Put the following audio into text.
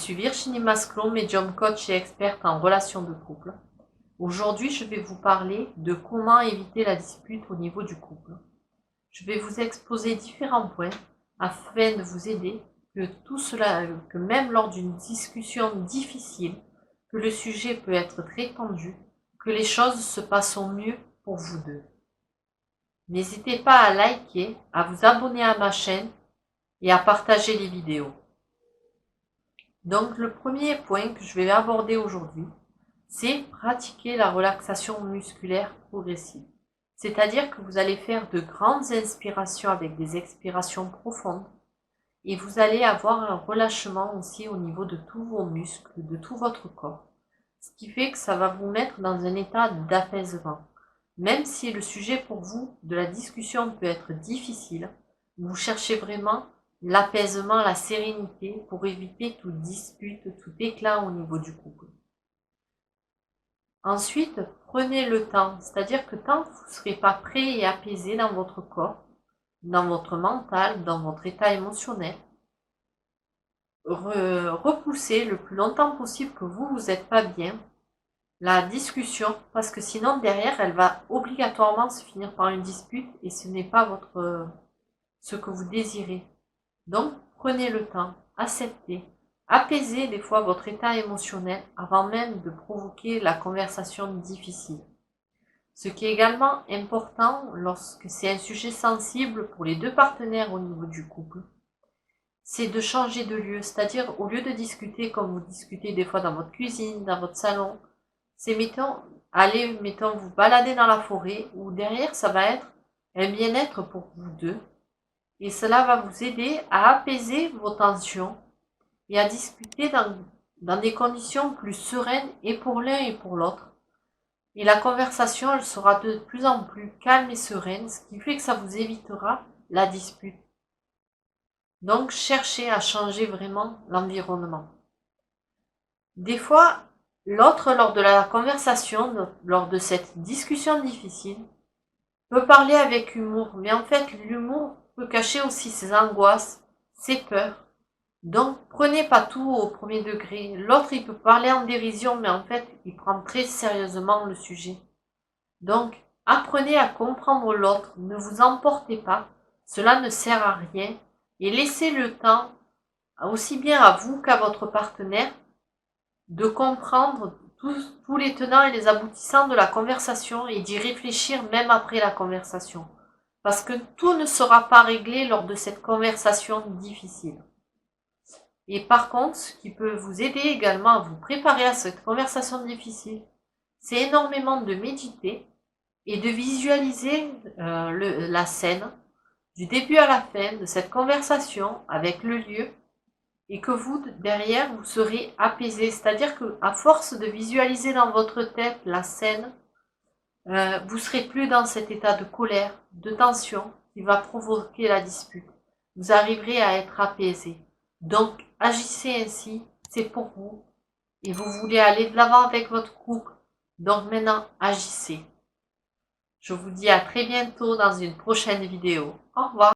Je suis Virginie Masclon, médium coach et experte en relations de couple. Aujourd'hui, je vais vous parler de comment éviter la dispute au niveau du couple. Je vais vous exposer différents points afin de vous aider que même lors d'une discussion difficile, que le sujet peut être très tendu, que les choses se passent au mieux pour vous deux. N'hésitez pas à liker, à vous abonner à ma chaîne et à partager les vidéos. Donc le premier point que je vais aborder aujourd'hui, c'est pratiquer la relaxation musculaire progressive. C'est-à-dire que vous allez faire de grandes inspirations avec des expirations profondes et vous allez avoir un relâchement aussi au niveau de tous vos muscles, de tout votre corps. Ce qui fait que ça va vous mettre dans un état d'apaisement. Même si le sujet pour vous de la discussion peut être difficile, vous cherchez vraiment l'apaisement, la sérénité pour éviter toute dispute, tout éclat au niveau du couple. Ensuite, prenez le temps, c'est-à-dire que tant que vous ne serez pas prêt et apaisé dans votre corps, dans votre mental, dans votre état émotionnel, repoussez le plus longtemps possible que vous n'êtes pas bien la discussion, parce que sinon derrière elle va obligatoirement se finir par une dispute et ce n'est pas ce que vous désirez. Donc prenez le temps, acceptez, apaisez des fois votre état émotionnel avant même de provoquer la conversation difficile. Ce qui est également important lorsque c'est un sujet sensible pour les deux partenaires au niveau du couple, c'est de changer de lieu, c'est-à-dire au lieu de discuter comme vous discutez des fois dans votre cuisine, dans votre salon, c'est allez vous balader dans la forêt où derrière ça va être un bien-être pour vous deux et cela va vous aider à apaiser vos tensions et à discuter dans des conditions plus sereines et pour l'un et pour l'autre. Et la conversation, elle sera de plus en plus calme et sereine, ce qui fait que ça vous évitera la dispute. Donc, cherchez à changer vraiment l'environnement. Des fois, l'autre, lors de la conversation, lors de cette discussion difficile, peut parler avec humour, mais en fait, l'humour peut cacher aussi ses angoisses, ses peurs. Donc, prenez pas tout au premier degré. L'autre, il peut parler en dérision, mais en fait, il prend très sérieusement le sujet. Donc, apprenez à comprendre l'autre, ne vous emportez pas, cela ne sert à rien, et laissez le temps, aussi bien à vous qu'à votre partenaire, de comprendre tous les tenants et les aboutissants de la conversation et d'y réfléchir même après la conversation. Parce que tout ne sera pas réglé lors de cette conversation difficile. Et par contre, ce qui peut vous aider également à vous préparer à cette conversation difficile, c'est énormément de méditer et de visualiser la scène du début à la fin de cette conversation avec le lieu et que vous, derrière, vous serez apaisé. C'est-à-dire que à force de visualiser dans votre tête la scène, vous serez plus dans cet état de colère, de tension qui va provoquer la dispute. Vous arriverez à être apaisé. Donc, agissez ainsi, c'est pour vous. Et vous voulez aller de l'avant avec votre couple. Donc maintenant, agissez. Je vous dis à très bientôt dans une prochaine vidéo. Au revoir.